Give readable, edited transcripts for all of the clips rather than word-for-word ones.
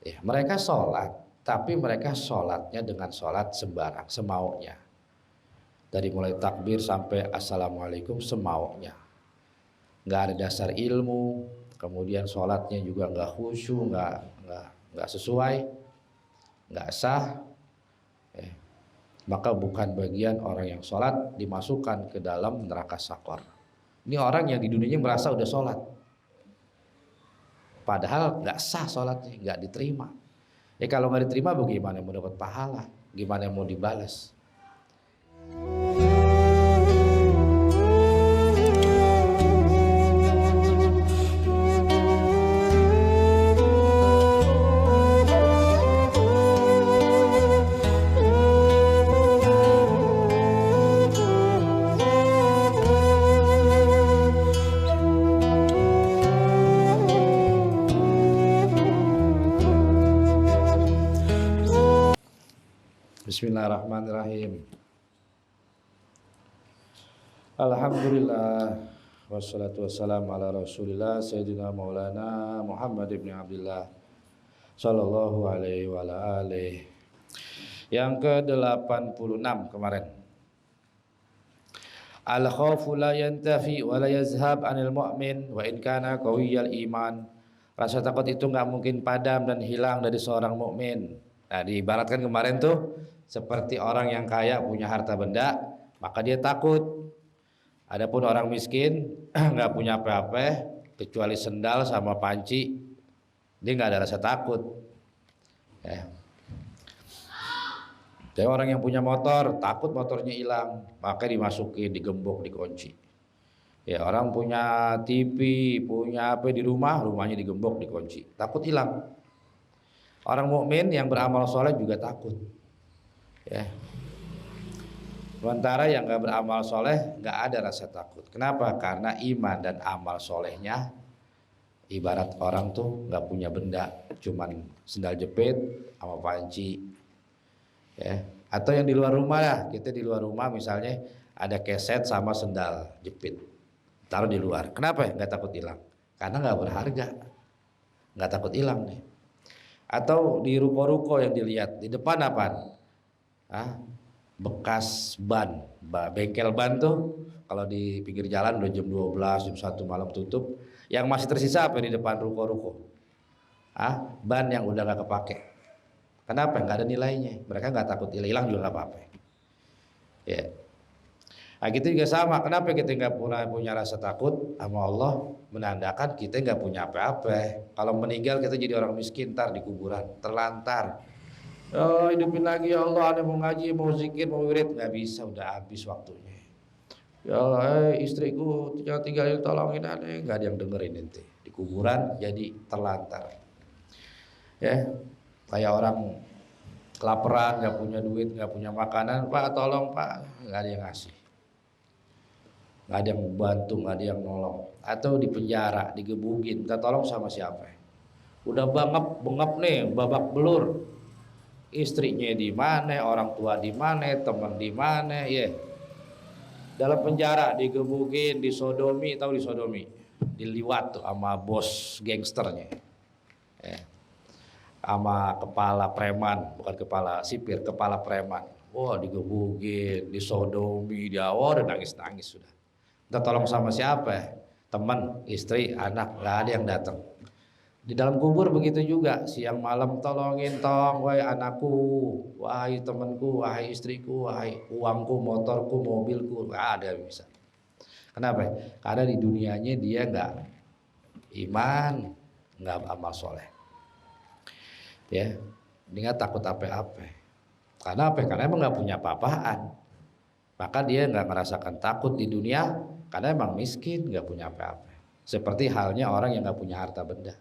Ya, mereka sholat, tapi mereka sholatnya dengan sholat sembarang, semaunya. Dari mulai takbir sampai assalamualaikum semaunya. Nggak ada dasar ilmu, kemudian sholatnya juga nggak khusyuk, nggak sesuai, nggak sah. Maka bukan bagian orang yang sholat dimasukkan ke dalam neraka sakor. Ini orang yang di dunianya merasa udah sholat, padahal nggak sah sholatnya, nggak diterima. Ya kalau nggak diterima bagaimana mau dapat pahala? Gimana mau dibalas? Bismillahirrahmanirrahim. Alhamdulillah wassalatu wassalamu ala Rasulillah Sayyidina Maulana Muhammad ibn Abdullah sallallahu alaihi wa ala alihi. Yang ke-86 kemarin. Al khaufu la yantafi wa la yazhab anil mu'min wa in kana qawiyyal iman. Rasa takut itu nggak mungkin padam dan hilang dari seorang mukmin. Nah, diibaratkan kemarin tuh seperti orang yang kaya punya harta benda, maka dia takut. Adapun orang miskin nggak punya apa-apa kecuali sendal sama panci, dia nggak ada rasa takut. Ya. Jadi orang yang punya motor takut motornya hilang, maka dimasukin, digembok, dikunci. Ya, orang punya TV, punya apa di rumah, rumahnya digembok, dikunci, takut hilang. Orang mukmin yang beramal soleh juga takut. Ya. Sementara yang nggak beramal soleh nggak ada rasa takut. Kenapa? Karena iman dan amal solehnya ibarat orang tuh nggak punya benda, cuman sendal jepit sama panci. Ya. Atau yang di luar rumah lah, kita di luar rumah misalnya ada keset sama sendal jepit, taruh di luar. Kenapa? Nggak takut hilang? Karena nggak berharga, nggak takut hilang nih. Atau di ruko-ruko yang dilihat di depan apa? Bekas ban, bengkel ban tuh kalau di pinggir jalan udah jam 12, jam 1 malam tutup, yang masih tersisa apa di depan ruko-ruko? Ban yang udah nggak kepake. Kenapa? Nggak ada nilainya. Mereka nggak takut hilang juga nggak apa-apa. Ya. Nah, gitu juga sama. Kenapa kita nggak punya rasa takut sama Allah? Menandakan kita nggak punya apa-apa. Kalau meninggal kita jadi orang miskin, ntar di kuburan terlantar. Oh, hidupin lagi ya Allah, ada mau ngaji, mau zikir, mau wirid, nggak bisa, udah habis waktunya. Ya Allah, istriku jangan tinggalin, tolongin aneh, nggak ada yang dengerin nanti. Di kuburan jadi terlantar. Ya, kayak orang kelaparan, nggak punya duit, nggak punya makanan, Pak tolong Pak, nggak ada yang ngasih, nggak ada yang bantu, nggak ada yang nolong. Atau di penjara, digebukin, minta tolong sama siapa? Udah bengap nih, babak belur. Istrinya di mana, orang tua di mana, teman di mana, ya. Dalam penjara digebukin, disodomi, tahu disodomi, diliwat tuh sama bos gangsternya, ya. Sama kepala preman, bukan kepala sipir, kepala preman. Wah, digebukin, disodomi, dia udah nangis sudah. Kita tolong sama siapa? Teman, istri, anak, nggak ada yang datang. Di dalam kubur begitu juga, siang malam tolongin, wahai anakku, wahai temanku, wahai istriku, wahai uangku, motorku, mobilku, nggak ada yang bisa. Kenapa? Karena di dunianya dia nggak iman, nggak amal soleh. Ya, dia nggak takut apa-apa. Karena apa? Karena emang nggak punya apa-apaan. Maka dia nggak merasakan takut di dunia, karena emang miskin, nggak punya apa-apa. Seperti halnya orang yang nggak punya harta benda.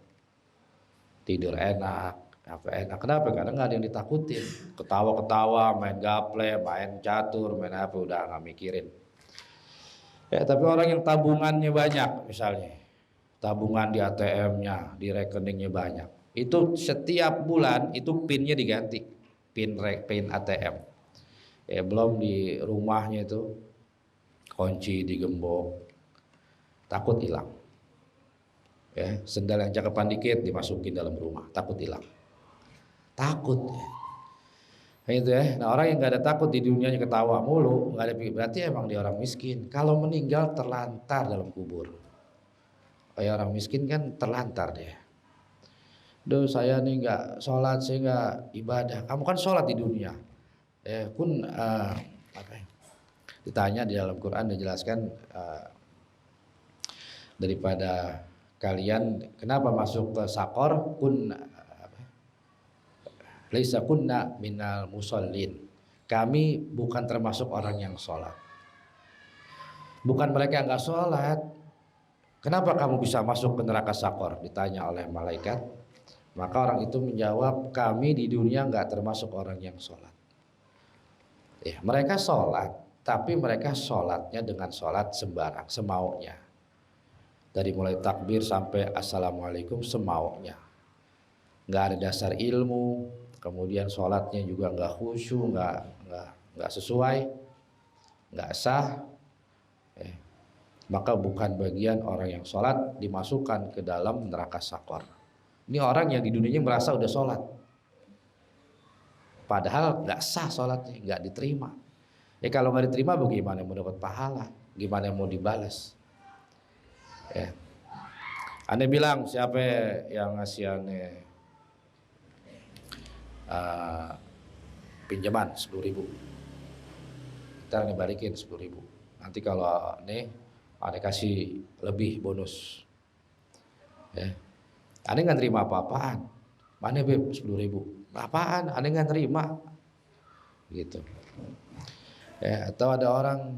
Tidur enak, apa enak. Kenapa? Karena nggak ada yang ditakutin. Ketawa-ketawa, main gaple, main catur, main apa, udah nggak mikirin. Ya, tapi orang yang tabungannya banyak, misalnya tabungan di ATM-nya, di rekeningnya banyak, itu setiap bulan itu pinnya diganti, pin ATM. Ya, belum di rumahnya itu kunci digembok, takut hilang. Ya, sendal yang cakepan dikit dimasukin dalam rumah, takut hilang. takut ya. Itu ya. Nah, orang yang nggak ada takut di dunianya ketawa mulu, nggak ada berarti emang dia orang miskin. Kalau meninggal terlantar dalam kubur. Kayak orang miskin kan terlantar dia. Duh, saya nih nggak sholat, saya nggak ibadah. Kamu kan sholat di dunia. Apa ya? Ditanya di dalam Quran dijelaskan daripada kalian kenapa masuk ke sakor laisa kunna minal musallin. Kami bukan termasuk orang yang sholat. Bukan mereka nggak sholat. Kenapa kamu bisa masuk ke neraka sakor? Ditanya oleh malaikat. Maka orang itu menjawab, kami di dunia nggak termasuk orang yang sholat. Ya, mereka sholat, tapi mereka sholatnya dengan sholat sembarang, semaunya. Dari mulai takbir sampai assalamualaikum semaunya. Nggak ada dasar ilmu, kemudian sholatnya juga nggak khusyuk, nggak sesuai, nggak sah. Maka bukan bagian orang yang sholat dimasukkan ke dalam neraka sakor. Ini orang yang di dunianya merasa udah sholat, padahal nggak sah sholatnya, nggak diterima. Kalau nggak diterima bagaimana mau dapat pahala? Gimana mau dibalas? Aneh bilang siapa yang ngasih aneh pinjaman 10.000, ntar aneh balikin 10.000. Nanti kalau aneh kasih lebih bonus. Aneh nggak terima apa-apaan. Mana beb 10.000? Apaan? Aneh nggak terima. Gitu. Atau ada orang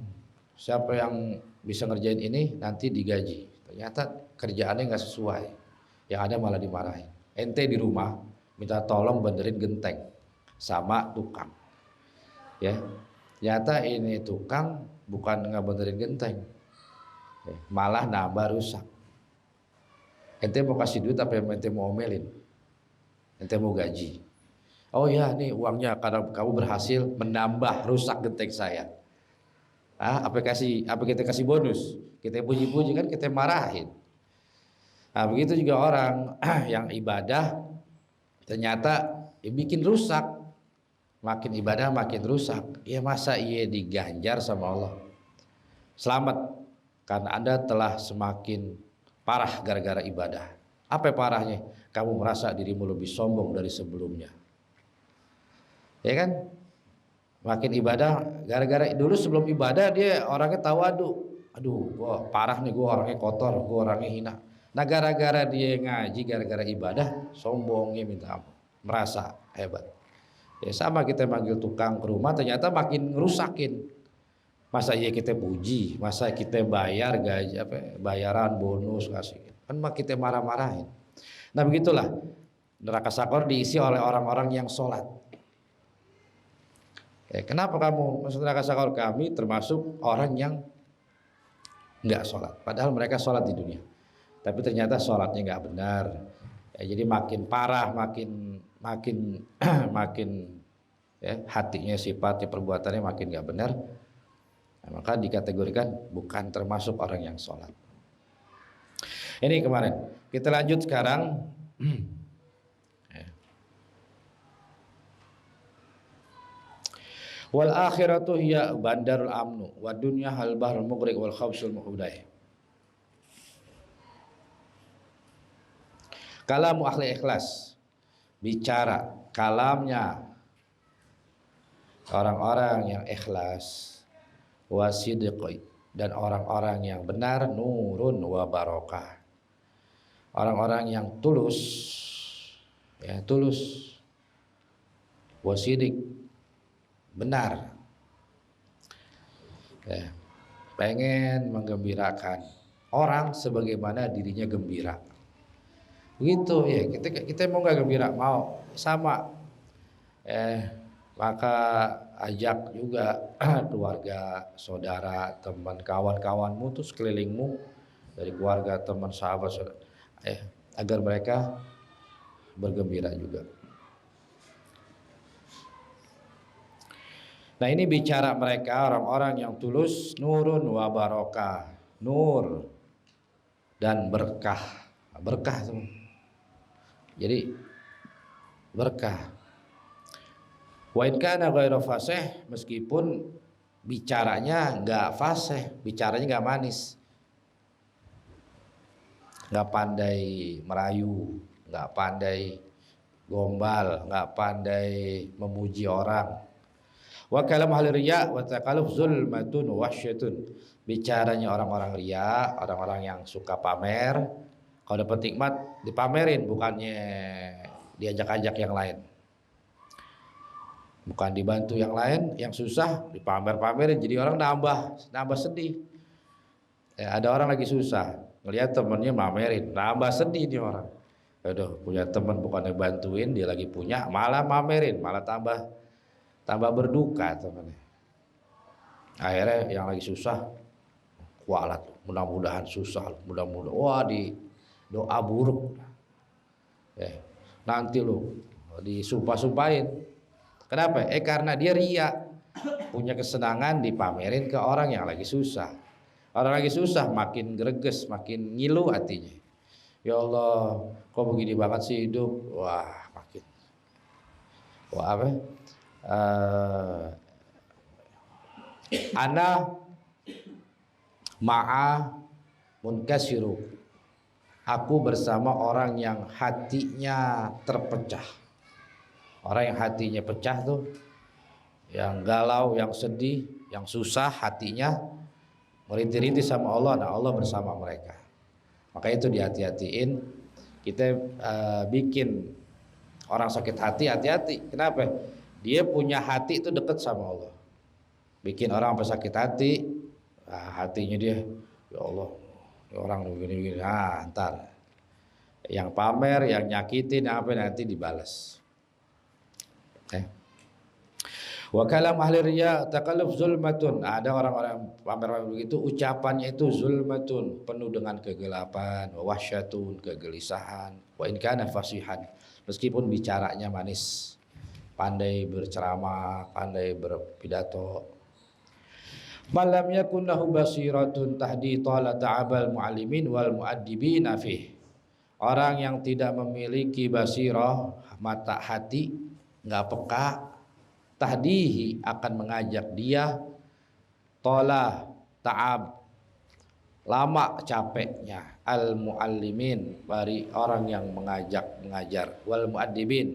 siapa yang bisa ngerjain ini nanti digaji. Ternyata kerjaannya nggak sesuai. Yang ada malah dimarahin. Ente di rumah minta tolong benerin genteng sama tukang. Ternyata ini tukang bukan nggak benerin genteng, malah nambah rusak. Ente mau kasih duit apa yang ente mau omelin? Ente mau gaji. Oh ya, nih uangnya karena kamu berhasil menambah rusak genteng saya. Apa kita kasih bonus? Kita puji-puji kan, kita marahin. Nah, begitu juga orang yang ibadah ternyata bikin rusak. Makin ibadah makin rusak. Ya masa iya diganjar sama Allah? Selamat, karena Anda telah semakin parah gara-gara ibadah. Apa parahnya? Kamu merasa dirimu lebih sombong dari sebelumnya. Ya kan? Makin ibadah, gara-gara dulu sebelum ibadah dia orangnya tawadu. Aduh, gua parah nih, gua orangnya kotor, gua orangnya hina. Nah, gara-gara dia ngaji, gara-gara ibadah, sombongnya minta ampun, merasa hebat. Ya sama, kita manggil tukang ke rumah ternyata makin ngerusakin. Masa iya kita puji, masa kita bayar gaji bayaran bonus kasih. Kan kita marah-marahin. Nah, begitulah neraka sakor diisi oleh orang-orang yang sholat. Kenapa kamu masuk neraka sakor? Kami termasuk orang yang nggak sholat, padahal mereka sholat di dunia. Tapi ternyata sholatnya nggak benar. Jadi makin parah, makin hatinya, sifatnya, perbuatannya makin nggak benar. Maka dikategorikan bukan termasuk orang yang sholat. Ini kemarin. Kita lanjut sekarang. Wal akhiratu hiya bandarul amnu wa dunya hal bahrul mughriq wal khabsul muhudai. Kalamu ahli ikhlas, bicara kalamnya orang-orang yang ikhlas, wasidqi, dan orang-orang yang benar, nurun wa barokah. Orang-orang yang tulus, wasidik, benar, pengen menggembirakan orang sebagaimana dirinya gembira. Begitu ya, kita mau nggak gembira, mau sama, maka ajak juga keluarga, saudara, teman, kawan-kawanmu tuh sekelilingmu, dari keluarga, teman, sahabat, saudara, agar mereka bergembira juga. Nah, ini bicara mereka orang-orang yang tulus, nurun wa barokah, nur dan berkah, berkah semua. Jadi berkah. Wa in kana ghairu fasih, meskipun bicaranya nggak fasih, bicaranya nggak manis, nggak pandai merayu, nggak pandai gombal, nggak pandai memuji orang. Wa kalam ahli riya wa taqalluf zulmatun wahsyatun. Bicaranya orang-orang riya, orang-orang yang suka pamer, kalau dapat nikmat dipamerin, bukannya diajak-ajak yang lain. Bukan dibantu yang lain, yang susah dipamer-pamerin, jadi orang nambah sedih. Ya, ada orang lagi susah, ngelihat temennya mamerin, nambah sedih nih orang. Aduh, punya teman bukannya bantuin, dia lagi punya, malah mamerin, malah tambah berduka temannya. Akhirnya yang lagi susah kualat, mudah-mudahan susah, mudah-mudahan wah di doa buruk. Nanti lu disumpah-sumpahin. Kenapa? Karena dia ria, punya kesenangan dipamerin ke orang yang lagi susah. Orang lagi susah makin greges, makin ngilu hatinya. Ya Allah, kok begini banget sih hidup? Wah, makin apa? Ana ma'a munkasiru. Aku bersama orang yang hatinya terpecah. Orang yang hatinya pecah tuh, yang galau, yang sedih, yang susah hatinya, merintih-rintih sama Allah. Nah, Allah bersama mereka. Maka itu dihati-hatiin. Kita bikin orang sakit hati, hati-hati. Kenapa? Dia punya hati itu dekat sama Allah. Bikin orang apa sakit hati, hatinya dia, ya Allah, ya orang begini-begini. Ntar yang pamer, yang nyakitin, apa nanti dibalas. Wa kalam ahli riya takalluf zulmatun. Ada orang-orang pamer begitu, ucapannya itu zulmatun, penuh dengan kegelapan, wahsyatun, kegelisahan, wa in kana fasihan, meskipun bicaranya manis, pandai berceramah, pandai berpidato. Malam yakun lahu basiratun tahdi tala ta'abal muallimin wal muaddibina fih. Orang yang tidak memiliki basirah, mata hati, nggak peka, tahdihi akan mengajak dia, tola ta'ab, lama capeknya, al muallimin, dari orang yang mengajar, wal muaddibin,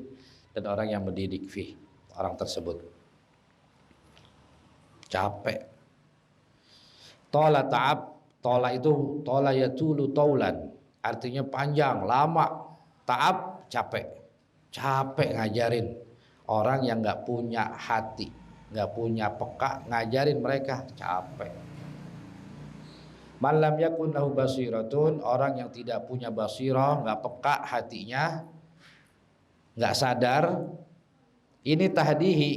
dan orang yang mendidik fih, orang tersebut capek. Tola ta'ab, tola itu tola yatulu taulan, artinya panjang, lama. Ta'ab capek ngajarin orang yang nggak punya hati, nggak punya peka, ngajarin mereka capek. Malam yakun lahu basiratun, orang yang tidak punya basirah, nggak peka hatinya, nggak sadar. Ini tahdihi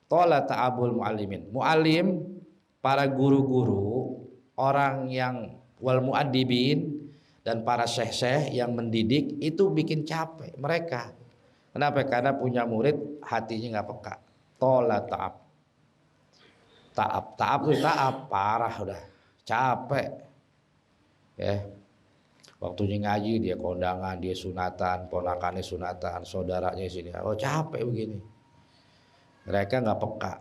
tola ta'abul muallimin. Muallim, para guru-guru, orang yang wal muaddibin, dan para syekh-syekh yang mendidik itu bikin capek mereka. Kenapa? Karena punya murid hatinya nggak peka. Tola ta'ab. Ta'ab itu ta'ab parah, udah capek. Ya. Waktunya ngaji dia kondangan, dia sunatan, ponakannya sunatan, saudaranya sini. Oh capek begini. Mereka nggak peka.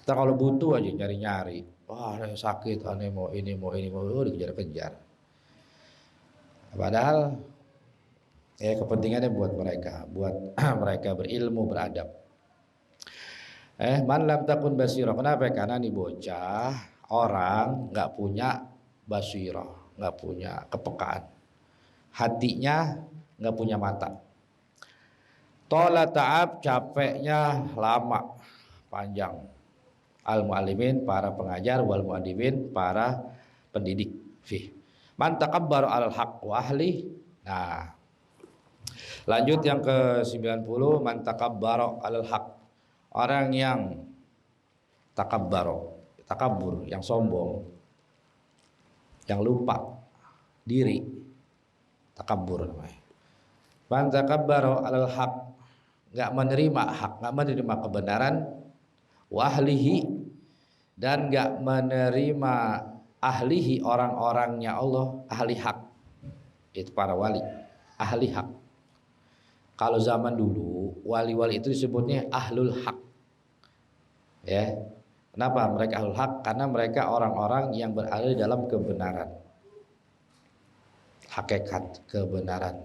Kita kalau butuh aja nyari-nyari. Wah, sakit, aneh mau ini, dikejar-kejar. Padahal kepentingannya buat mereka, buat mereka berilmu, beradab. Man lam takun basirah. Kenapa? Karena nih bocah orang nggak punya basirah, nggak punya kepekaan, hatinya nggak punya mata. Tola ta'ab, capeknya lama, panjang. Al muallimin, para pengajar, wal muadibin, para pendidik. Fih. Man takabbar al haq wa ahli. Nah, lanjut yang ke-90, man takabbara alal haq. Orang yang takabur, yang sombong, yang lupa diri, takabur namanya. Man takabbara alal haq, enggak menerima hak, enggak menerima kebenaran, wa ahlihi, dan enggak menerima ahlihi, orang-orangnya Allah, ahli hak. Itu para wali, ahli hak. Kalau zaman dulu wali-wali itu disebutnya ahlul hak. Ya. Kenapa mereka ahlul hak? Karena mereka orang-orang yang berada di dalam kebenaran. Hakikat kebenaran.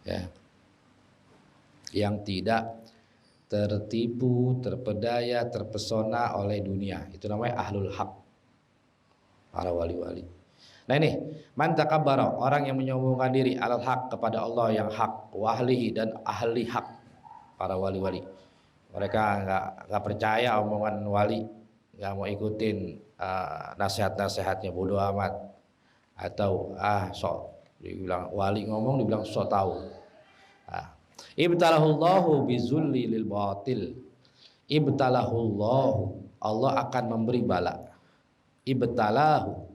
Ya. Yang tidak tertipu, terpedaya, terpesona oleh dunia. Itu namanya ahlul hak. Para wali-wali. Nah ini, man takabbara, orang yang menyombongkan diri alal haq kepada Allah yang hak, wa ahlihi dan ahli hak, para wali-wali. Mereka nggak percaya omongan wali, nggak mau ikutin nasihat-nasihatnya, bodoh amat. Atau sok dibilang wali ngomong dibilang sok tahu. Ibtalahullahu bizulli lil batil. Ibtalahullahu, Allah akan memberi bala. Ibtalahu,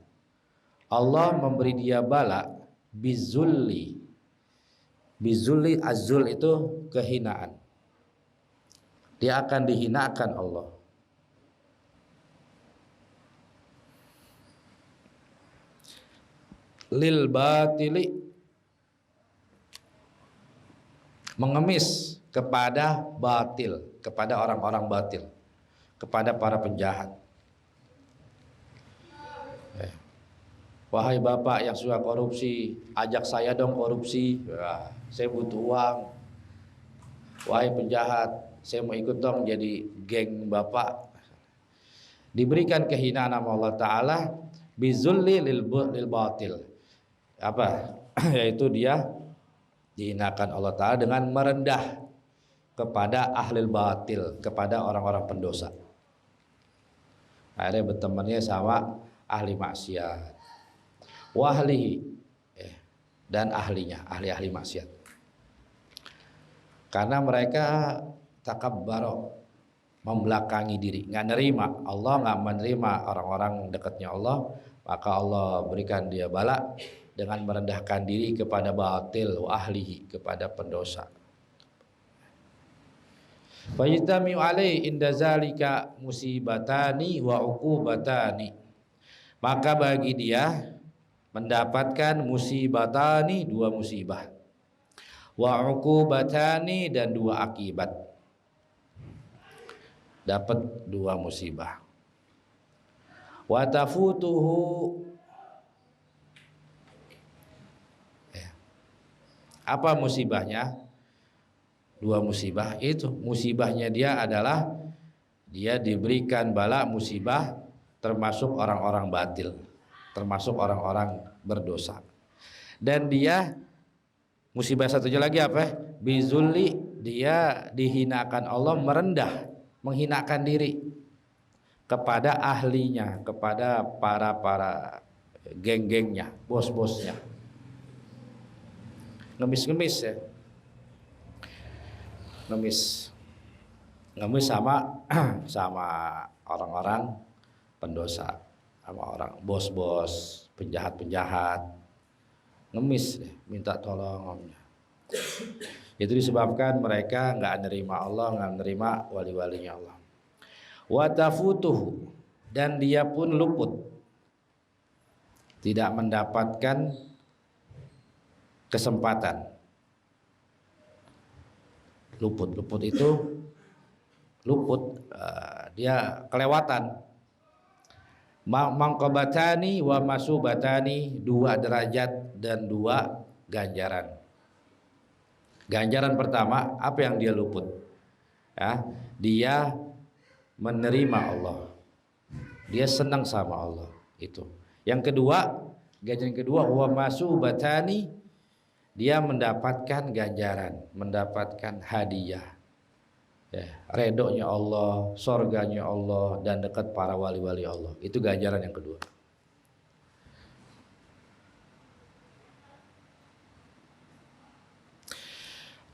Allah memberi dia bala bizulli. Bizulli, azul itu kehinaan. Dia akan dihinakan Allah. Lil batili, mengemis kepada batil, kepada orang-orang batil, kepada para penjahat. Wahai bapak yang suka korupsi, ajak saya dong korupsi. Ya, saya butuh uang. Wahai penjahat, saya mau ikut dong jadi geng bapak. Diberikan kehinaan sama Allah Ta'ala bizulli lil batil. Apa? Yaitu dia dihinakan Allah Ta'ala dengan merendah kepada ahli batil, kepada orang-orang pendosa. Akhirnya bertemannya sama ahli maksiat. Wahlihi, dan ahlinya, ahli-ahli maksiat. Karena mereka takabbaro, membelakangi diri, nggak nerima Allah, nggak menerima orang-orang dekatnya Allah, maka Allah berikan dia bala dengan merendahkan diri kepada batil, wa ahlihi, kepada pendosa. Fajtami'u alaihi inda zalika musibatani wa uqubatani, maka bagi dia mendapatkan musibatani, dua musibah, wa uqubatani, dan dua akibat. Dapat dua musibah. Wa tafutuhu, apa musibahnya? Dua musibah itu, musibahnya dia adalah dia diberikan bala musibah termasuk orang-orang batil, termasuk orang-orang berdosa. Dan dia musibah satunya lagi apa? Bizulli, dia dihinakan Allah, merendah, menghinakan diri kepada ahlinya, kepada para geng-gengnya, bos-bosnya. Ngemis-ngemis ya. Ngemis sama orang-orang pendosa, sama orang bos-bos, penjahat-penjahat, ngemis deh, minta tolong. Itu disebabkan mereka nggak nerima Allah, nggak nerima wali-walinya Allah. Wa tafutuhu, dan dia pun luput, tidak mendapatkan kesempatan. Luput itu luput, dia kelewatan. Mangkobatani wa masubatani, dua derajat dan dua ganjaran. Ganjaran pertama, apa yang dia luput? Ya, dia menerima Allah, dia senang sama Allah, itu. Yang kedua, ganjaran kedua, wa masubatani, dia mendapatkan ganjaran, mendapatkan hadiah. Ya, redonya Allah, sorganya Allah, dan dekat para wali-wali Allah. Itu ganjaran yang kedua.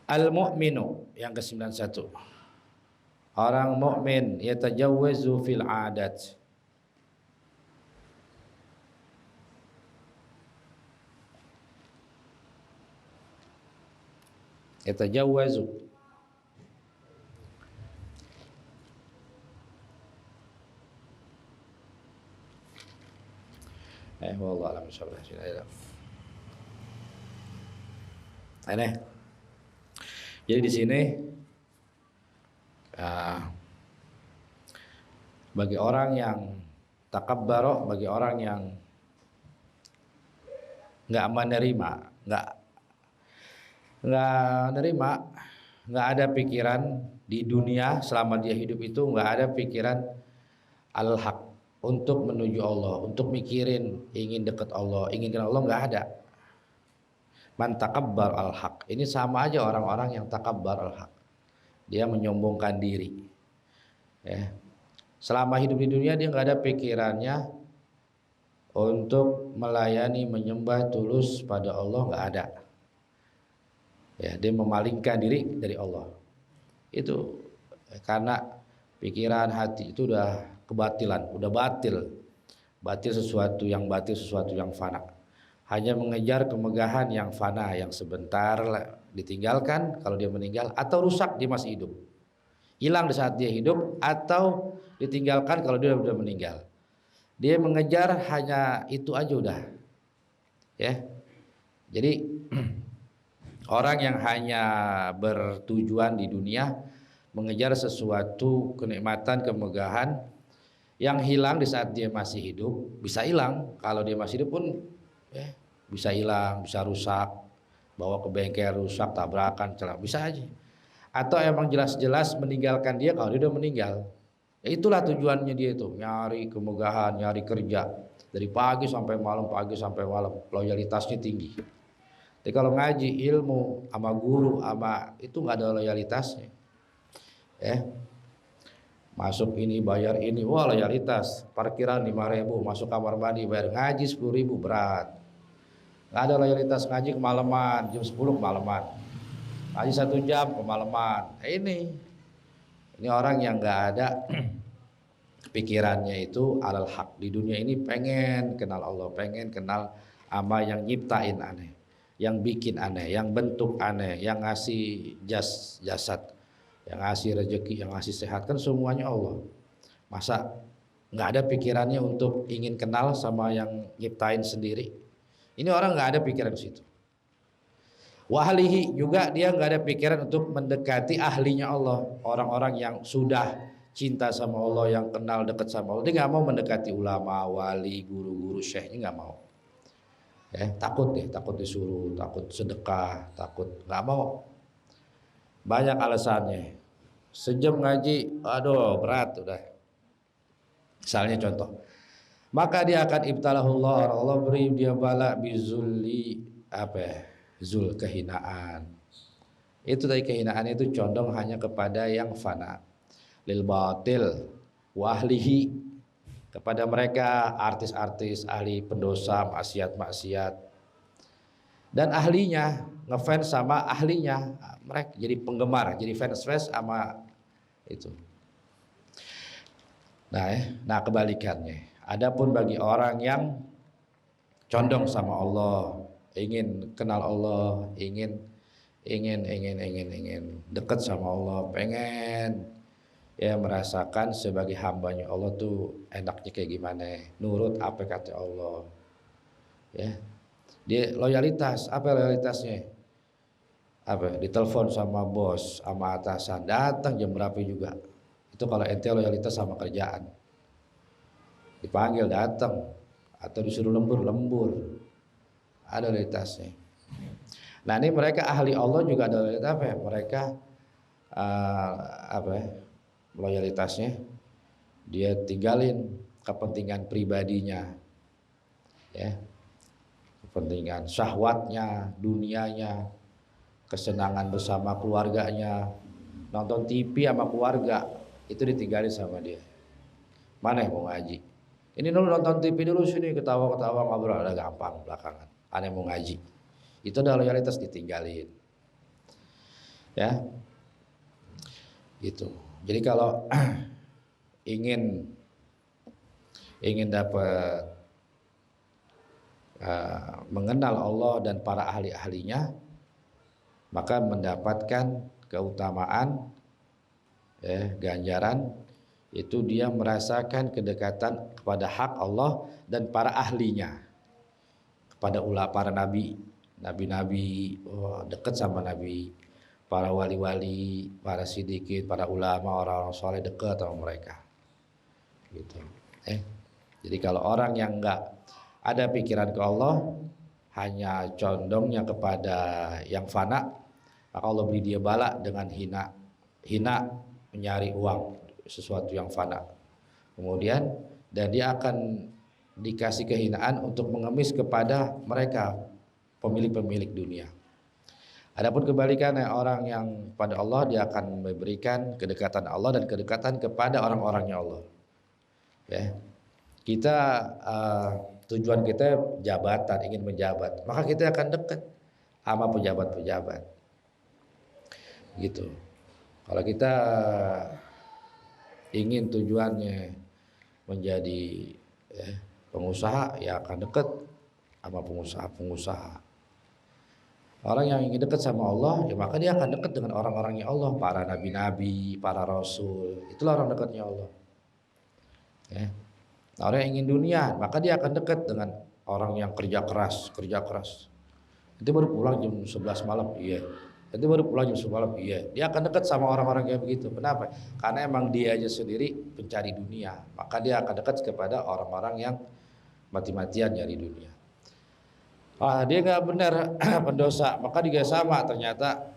Al-mu'minu, yang ke-91. Orang mukmin yatajawwazu fil adat. Yatajawwazu, wallahu a'lam bishawab. Ini. Jadi di sini bagi orang yang takabbar, bagi orang yang nggak menerima, nggak menerima, nggak ada pikiran di dunia selama dia hidup itu, nggak ada pikiran al-haq, untuk menuju Allah, untuk mikirin ingin dekat Allah, ingin kenal Allah, nggak ada. Man takabbar al-haq, ini sama aja orang-orang yang takabbar al-haq, dia menyombongkan diri, ya. Selama hidup di dunia dia nggak ada pikirannya untuk melayani, menyembah tulus pada Allah, nggak ada. Ya, dia memalingkan diri dari Allah. Itu karena pikiran hati itu udah kebatilan, udah batil. Batil sesuatu yang fana. Hanya mengejar kemegahan yang fana, yang sebentar ditinggalkan kalau dia meninggal, atau rusak dia masih hidup. Hilang di saat dia hidup, atau ditinggalkan kalau dia sudah meninggal. Dia mengejar hanya itu aja udah. Ya. Jadi orang yang hanya bertujuan di dunia mengejar sesuatu kenikmatan, kemegahan yang hilang di saat dia masih hidup, bisa hilang kalau dia masih hidup pun, ya, bisa hilang, bisa rusak, bawa ke bengkel rusak, tabrakan, celaka, bisa aja. Atau emang jelas-jelas meninggalkan dia kalau dia udah meninggal. Ya itulah tujuannya dia itu, nyari kemegahan, nyari kerja dari pagi sampai malam, loyalitasnya tinggi. Tapi kalau ngaji ilmu sama guru sama itu nggak ada loyalitasnya, ya. Masuk ini bayar ini, wah loyalitas, parkiran 5.000, masuk kamar mandi bayar, ngaji 10.000, berat. Nggak ada loyalitas, ngaji kemalaman, jam 10 kemalaman, ngaji 1 jam kemalaman. Ini orang yang nggak ada pikirannya itu alal haq. Di dunia ini pengen kenal Allah, pengen kenal ama yang nyiptain aneh, yang bikin aneh, yang bentuk aneh, yang ngasih jasad, yang ngasih rezeki, yang ngasih sehat, kan semuanya Allah. Masa nggak ada pikirannya untuk ingin kenal sama yang nyiptain sendiri? Ini orang nggak ada pikiran di situ. Wahlihi juga dia nggak ada pikiran untuk mendekati ahlinya Allah, orang-orang yang sudah cinta sama Allah, yang kenal dekat sama Allah. Dia nggak mau mendekati ulama, wali, guru-guru, syekhnya, nggak mau. Ya, takut disuruh, takut sedekah, takut, nggak mau. Banyak alasannya. Sejam ngaji, aduh berat udah. Misalnya contoh, maka dia akan ibtalahullah, Allah beri dia bala bizulli, zul, kehinaan. Itu dari kehinaan itu condong hanya kepada yang fana, lil batil wa ahlihi, kepada mereka artis-artis, ahli pendosa, maksiat-maksiat, dan ahlinya, ngefans sama ahlinya, mereka jadi penggemar, jadi fans sama itu. Nah kebalikannya, adapun bagi orang yang condong sama Allah, ingin kenal Allah, ingin dekat sama Allah, pengen ya merasakan sebagai hambanya Allah tuh enaknya kayak gimana, nurut apa kata Allah, ya. Dia loyalitas, apa loyalitasnya? Ditelepon sama bos, sama atasan, datang jam berapa juga. Itu kalau ente loyalitas sama kerjaan. Dipanggil datang, atau disuruh lembur, ada loyalitasnya. Nah ini mereka ahli Allah juga ada loyalitas mereka loyalitasnya dia tinggalin kepentingan pribadinya, ya, kepentingan syahwatnya, dunianya, kesenangan bersama keluarganya, nonton TV sama keluarga itu ditinggalin sama dia. Mana yang mau ngaji? Ini dulu nonton TV dulu sini, ketawa-ketawa ngobrol, ada gampang belakangan. Aneh mau ngaji, itu ada loyalitas ditinggalin, ya. Itu. Jadi kalau ingin dapat mengenal Allah dan para ahli-ahlinya, maka mendapatkan keutamaan, ya, ganjaran itu dia merasakan kedekatan kepada hak Allah dan para ahlinya, kepada para nabi, nabi-nabi, dekat sama nabi, para wali-wali, para siddiqin, para ulama, orang-orang soleh dekat sama mereka. Gitu. Jadi kalau orang yang nggak ada pikiran ke Allah, hanya condongnya kepada yang fana, maka Allah beri dia bala dengan hina mencari uang, sesuatu yang fana. Kemudian dan dia akan dikasih kehinaan untuk mengemis kepada mereka pemilik-pemilik dunia. Adapun kebalikannya, orang yang pada Allah, dia akan memberikan kedekatan Allah dan kedekatan kepada orang-orangnya Allah. Ya, kita tujuan kita jabatan, ingin menjabat, maka kita akan dekat sama pejabat-pejabat. Gitu. Kalau kita ingin tujuannya menjadi pengusaha, ya akan dekat sama pengusaha-pengusaha. Orang yang ingin dekat sama Allah, ya maka dia akan dekat dengan orang-orangnya Allah, para nabi-nabi, para rasul. Itulah orang dekatnya Allah. Ya. Nah, orang yang ingin dunia, maka dia akan dekat dengan orang yang kerja keras. Itu baru pulang jam 11 malam, iya. Itu baru pulang jam 11 malam, iya. Dia akan dekat sama orang-orang kayak begitu. Kenapa? Karena emang dia aja sendiri pencari dunia, maka dia akan dekat kepada orang-orang yang mati-matian nyari dunia. Dia nggak benar pendosa, maka dia sama ternyata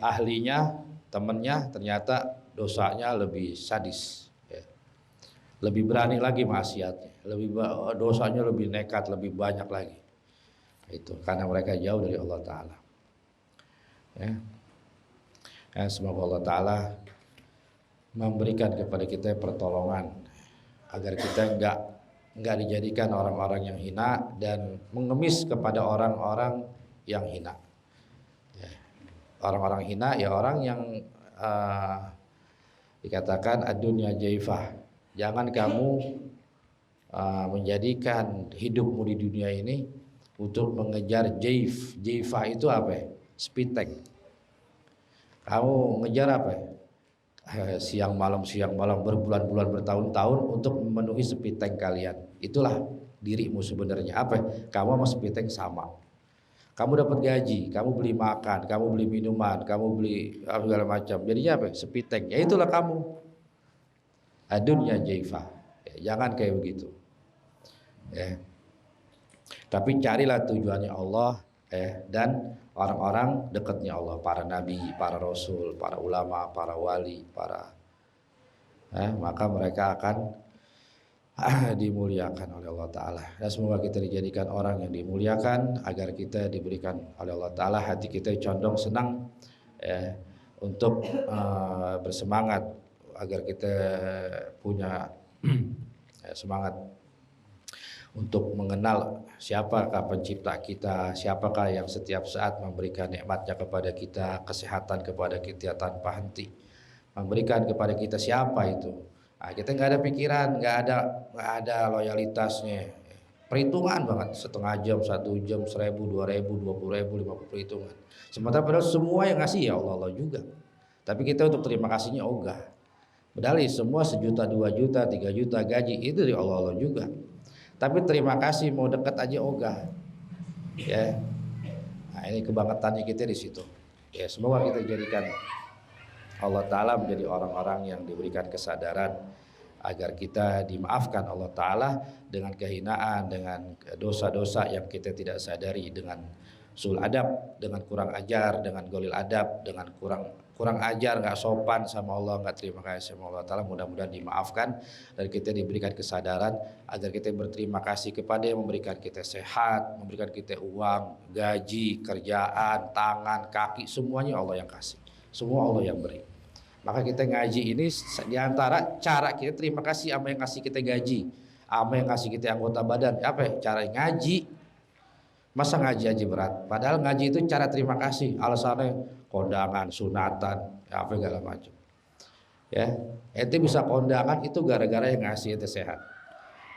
ahlinya, temennya ternyata dosanya lebih sadis, lebih berani lagi maksiatnya, dosanya lebih nekat, lebih banyak lagi. Itu karena mereka jauh dari Allah Ta'ala. Semoga Allah Ta'ala memberikan kepada kita pertolongan agar kita enggak dijadikan orang-orang yang hina dan mengemis kepada orang-orang yang hina. Orang-orang hina ya orang yang dikatakan ad-dunya jaifah. Jangan kamu menjadikan hidupmu di dunia ini untuk mengejar jaif. Jaifah itu apa? Speed tank. Kamu ngejar apa? Siang malam berbulan-bulan bertahun-tahun untuk memenuhi speed tank kalian. Itulah dirimu sebenarnya. Apa? Kamu sama speed tank sama. Kamu dapat gaji, kamu beli makan, kamu beli minuman, kamu beli segala macam. Jadinya apa? Speed tank. Ya itulah kamu. Adunya jaifah. Jangan kayak begitu. Tapi carilah tujuannya Allah dan orang-orang dekatnya Allah, para nabi, para rasul, para ulama, para wali, maka mereka akan dimuliakan oleh Allah Ta'ala. Dan semoga kita dijadikan orang yang dimuliakan, agar kita diberikan oleh Allah Ta'ala hati kita condong senang untuk bersemangat, agar kita punya semangat untuk mengenal siapakah pencipta kita, siapakah yang setiap saat memberikan nikmatnya kepada kita, kesehatan kepada kita tanpa henti, memberikan kepada kita siapa itu. Kita nggak ada pikiran, nggak ada loyalitasnya, perhitungan banget, setengah jam, 1 jam, 1.000, 2.000, 20.000, 50 perhitungan. Sementara padahal semua yang ngasih ya Allah juga, tapi kita untuk terima kasihnya ogah. Padahal semua 1 juta, 2 juta, 3 juta gaji itu dari Allah juga. Tapi terima kasih mau dekat aja ogah. Nah, ini kebangetannya kita di situ. Semoga kita jadikan Allah Ta'ala menjadi orang-orang yang diberikan kesadaran agar kita dimaafkan Allah Ta'ala dengan kehinaan, dengan dosa-dosa yang kita tidak sadari, dengan sul adab, dengan kurang ajar, dengan golil adab, dengan kurang ajar, nggak sopan sama Allah, nggak terima kasih sama Allah Ta'ala. Mudah-mudahan dimaafkan dan kita diberikan kesadaran agar kita berterima kasih kepada yang memberikan kita sehat, memberikan kita uang, gaji, kerjaan, tangan, kaki, semuanya Allah yang kasih, semua Allah yang beri. Maka kita ngaji ini diantara cara kita terima kasih sama yang kasih kita gaji, sama yang kasih kita anggota badan. Apa cara ngaji? Masa ngaji aja berat? Padahal ngaji itu cara terima kasih. Alasannya kondangan, sunatan, apa segala macam. Ente bisa kondangan itu gara-gara yang ngasih ente sehat.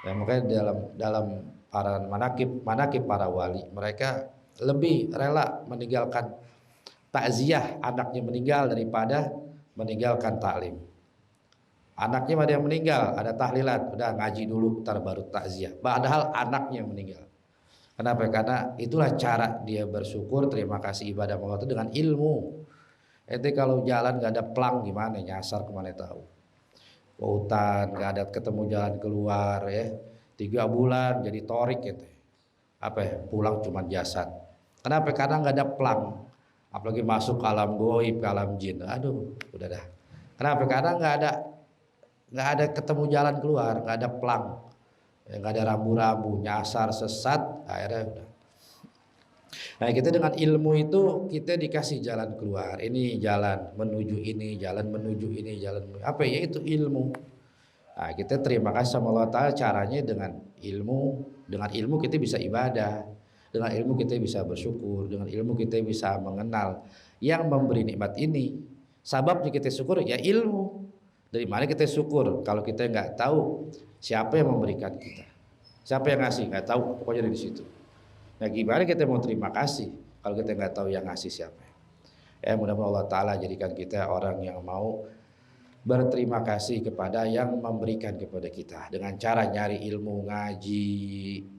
Makanya dalam para manakib para wali, mereka lebih rela meninggalkan takziah anaknya meninggal daripada meninggalkan taklim. Anaknya ada yang meninggal, ada tahlilan, udah ngaji dulu, ntar baru takziah. Padahal anaknya yang meninggal. Kenapa? Karena itulah cara dia bersyukur, terima kasih ibadah Allah itu dengan ilmu. Ente kalau jalan nggak ada plang gimana, nyasar kemana tahu. Ke hutan nggak ada ketemu jalan keluar ya. 3 bulan jadi torik gitu. Apa ya? Pulang cuma jasad. Kenapa? Karena nggak ada plang. Apalagi masuk ke alam goib, ke alam jin. Aduh, udah dah. Kenapa? Karena nggak ada ketemu jalan keluar, nggak ada plang. Ya, nggak ada rambu-rambu, nyasar, sesat, akhirnya udah. Nah kita dengan ilmu itu kita dikasih jalan keluar. Ini jalan menuju ini, jalan menuju ini, jalan menuju, apa ya itu ilmu. Nah kita terima kasih sama Allah Ta'ala caranya dengan ilmu. Dengan ilmu kita bisa ibadah. Dengan ilmu kita bisa bersyukur. Dengan ilmu kita bisa mengenal yang memberi nikmat ini. Sababnya kita syukur ya ilmu. Dari mana kita syukur? Kalau kita nggak tahu siapa yang memberikan kita, siapa yang ngasih, nggak tahu, pokoknya dari situ. Nah gimana kita mau terima kasih kalau kita nggak tahu yang ngasih siapa? Ya mudah-mudahan Allah Ta'ala jadikan kita orang yang mau berterima kasih kepada yang memberikan kepada kita dengan cara nyari ilmu, ngaji,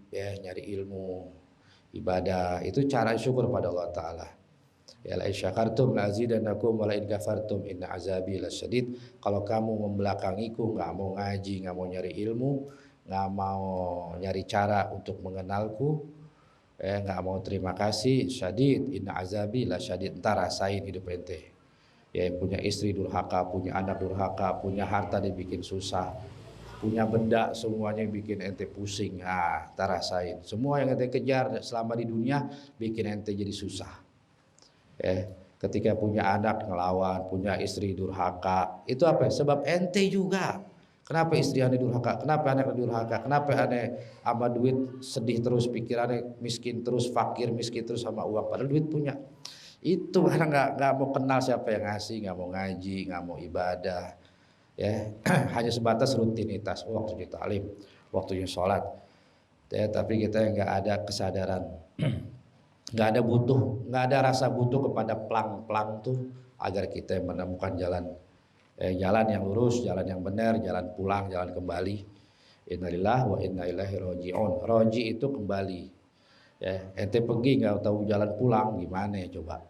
ya nyari ilmu, ibadah, itu cara syukur pada Allah Ta'ala. Ya la syakartum la azidannakum wa la in kafartum inna azabi lasyadid. Kalau kamu membelakangiku, nggak mau ngaji, nggak mau nyari ilmu, nggak mau nyari cara untuk mengenalku, nggak mau terima kasih, syadid, inna azabi lasyadid. Entar rasain hidup ente. Ya punya istri durhaka, punya anak durhaka, punya harta dibikin susah, punya benda semuanya bikin ente pusing. Nah, entar rasain. Semua yang ente kejar selama di dunia bikin ente jadi susah. Ketika punya anak ngelawan, punya istri durhaka, itu apa? Sebab ente juga. Kenapa istri ane durhaka? Kenapa anak durhaka? Kenapa ane sama duit sedih terus, pikirannya miskin terus, fakir miskin terus sama uang, padahal duit punya. Itu karena nggak mau kenal siapa yang ngasih, nggak mau ngaji, nggak mau ibadah, ya hanya sebatas rutinitas, waktunya ta'lim, waktunya sholat, ya, tapi kita nggak ada kesadaran. Nggak ada butuh, nggak ada rasa butuh kepada plang-plang tuh agar kita menemukan jalan yang lurus, jalan yang benar, jalan pulang, jalan kembali. Innalillahi wa inna ilaihi raji'un. Roji itu kembali. Ya, ente pergi nggak tahu jalan pulang gimana ya coba.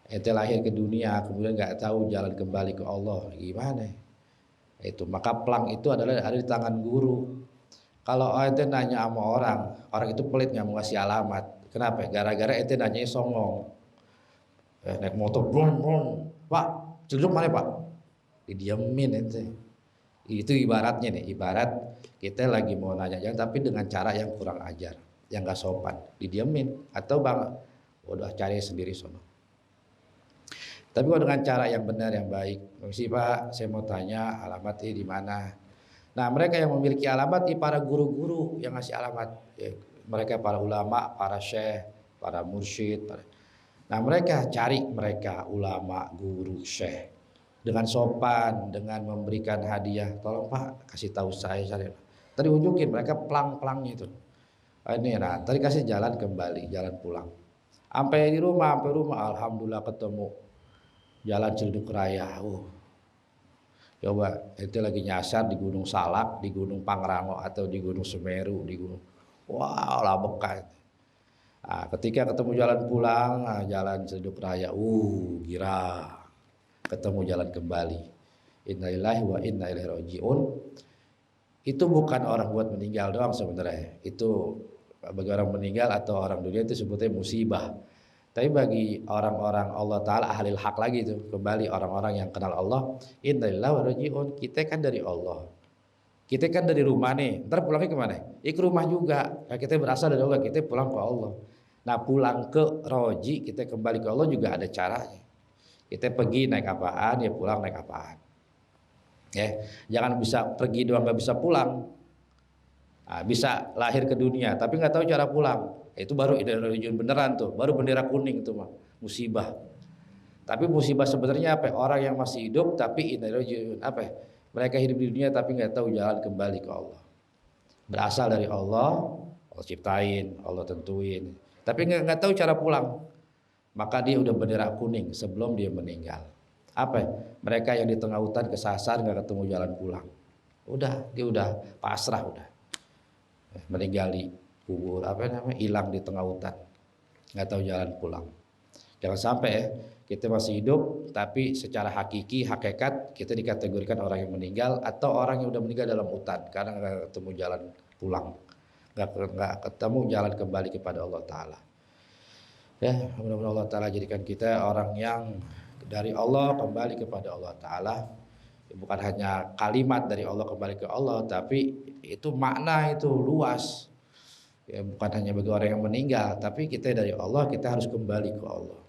Ente lahir ke dunia kemudian nggak tahu jalan kembali ke Allah gimana. Itu maka plang itu adalah ada di tangan guru. Kalau ente nanya sama orang itu pelit nggak mau ngasih alamat. Kenapa? Gara-gara ente nanya songong. Naik motor, brum brum, Pak, Ciledug mana Pak? Didiamin ente. Itu ibaratnya nih, ibarat kita lagi mau nanya tapi dengan cara yang kurang ajar, yang gak sopan, didiamin atau bang, udah cari sendiri sono. Tapi kalau dengan cara yang benar, yang baik, mesti Pak, saya mau tanya alamatnya di mana? Nah mereka yang memiliki alamat, para guru-guru yang ngasih alamat. Ya, mereka para ulama, para syekh, para mursyid. Nah mereka cari mereka ulama, guru, syekh dengan sopan, dengan memberikan hadiah. Tolong Pak kasih tahu saya. Tadi unjukin mereka plang-plangnya itu. Ini nah tadi kasih jalan kembali, jalan pulang. Sampai rumah, alhamdulillah ketemu jalan Ciledug Raya. Coba itu lagi nyasar di Gunung Salak, di Gunung Pangrango atau di Gunung Semeru, di Gunung, wah lah bekas. Nah, ketika ketemu jalan pulang, jalan Ciledug Raya, gira, ketemu jalan kembali. Innalillahi wa inna ilaihi raji'un. Itu bukan orang buat meninggal doang sebenarnya. Itu bagi orang meninggal atau orang dunia itu sebutnya musibah. Tapi bagi orang-orang Allah Ta'ala ahlil hak lagi itu, kembali orang-orang yang kenal Allah, innalillahi wa raji'un, kita kan dari Allah, kita kan dari rumah nih, ntar pulangnya kemana? Ya ke rumah juga. Nah, kita berasal dari Allah, kita pulang ke Allah. Nah pulang ke roji, kita kembali ke Allah juga ada caranya. Kita pergi naik apaan, ya pulang naik apaan. Ya, jangan bisa pergi doang nggak bisa pulang. Nah, bisa lahir ke dunia tapi nggak tahu cara pulang. Itu baru ideologi beneran tuh, baru bendera kuning itu mah musibah. Tapi musibah sebenarnya apa? Orang yang masih hidup tapi ideologi apa? Mereka hidup di dunia tapi nggak tahu jalan kembali ke Allah. Berasal dari Allah, Allah ciptain, Allah tentuin, tapi nggak tahu cara pulang. Maka dia udah bendera kuning sebelum dia meninggal. Apa? Mereka yang di tengah hutan kesasar nggak ketemu jalan pulang. Udah, dia udah pasrah udah. Meninggal di kubur apa namanya hilang di tengah hutan, nggak tahu jalan pulang. Jangan sampai ya kita masih hidup tapi secara hakiki hakikat kita dikategorikan orang yang meninggal atau orang yang udah meninggal dalam hutan karena nggak ketemu jalan pulang, nggak ketemu jalan kembali kepada Allah Taala. Ya, mudah-mudahan Allah Taala jadikan kita orang yang dari Allah kembali kepada Allah Taala. Bukan hanya kalimat dari Allah kembali ke Allah, tapi itu makna itu luas. Ya, bukan hanya bagi orang yang meninggal, tapi kita dari Allah kita harus kembali ke Allah.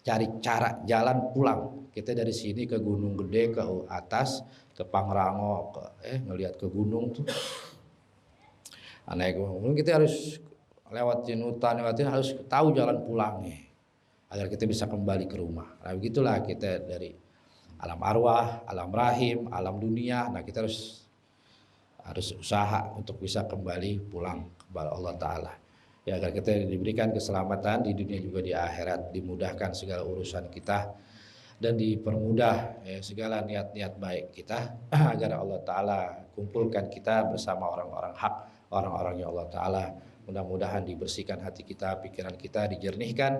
Cari cara jalan pulang. Kita dari sini ke Gunung Gede, ke atas, ke Pangrango, ngelihat ke gunung tuh. Naik gunung kita harus lewatin hutan, harus tahu jalan pulangnya agar kita bisa kembali ke rumah. Nah begitulah kita dari alam arwah, alam rahim, alam dunia. Nah kita harus usaha untuk bisa kembali pulang kepada Allah Ta'ala ya, agar kita diberikan keselamatan di dunia juga di akhirat, dimudahkan segala urusan kita dan dipermudah ya, segala niat-niat baik kita agar Allah Ta'ala kumpulkan kita bersama orang-orang hak, orang-orangnya Allah Ta'ala. Mudah-mudahan dibersihkan hati kita, pikiran kita dijernihkan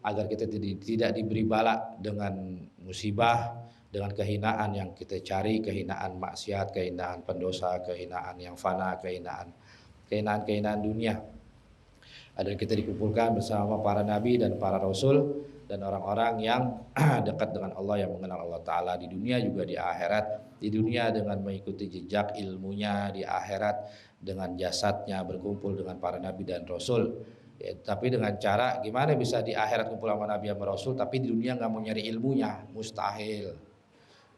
agar kita tidak diberi bala dengan musibah, dengan kehinaan yang kita cari, kehinaan maksiat, kehinaan pendosa, kehinaan yang fana, kehinaan dunia. Dan kita dikumpulkan bersama para nabi dan para rasul dan orang-orang yang dekat dengan Allah, yang mengenal Allah Ta'ala di dunia juga di akhirat. Di dunia dengan mengikuti jejak ilmunya, di akhirat dengan jasadnya berkumpul dengan para nabi dan rasul ya, tapi dengan cara gimana bisa di akhirat kumpul sama nabi sama rasul tapi di dunia nggak mau nyari ilmunya, mustahil.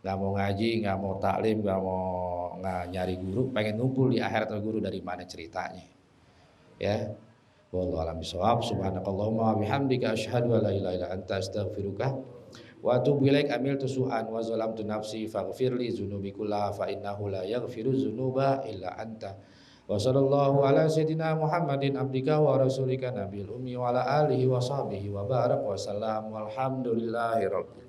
Nggak mau ngaji, nggak mau taklim, nggak nyari guru, pengen ngumpul di akhirat guru, dari mana ceritanya ya. Wallahu a'lam bishawab. Subhanakallahumma bihamdika asyhadu an la ilaha illa anta astaghfiruka wa atubu ilaik. Amiltu su'an wa zalamtu nafsi faghfirli dzunubi kullaha fa innahu la yaghfiru dzunuba illa anta. Wa sallallahu ala sayyidina Muhammadin abdika wa rasulika nabiyil ummi wa ala alihi wa sahbihi wa barak wa sallam walhamdulillahi rabbil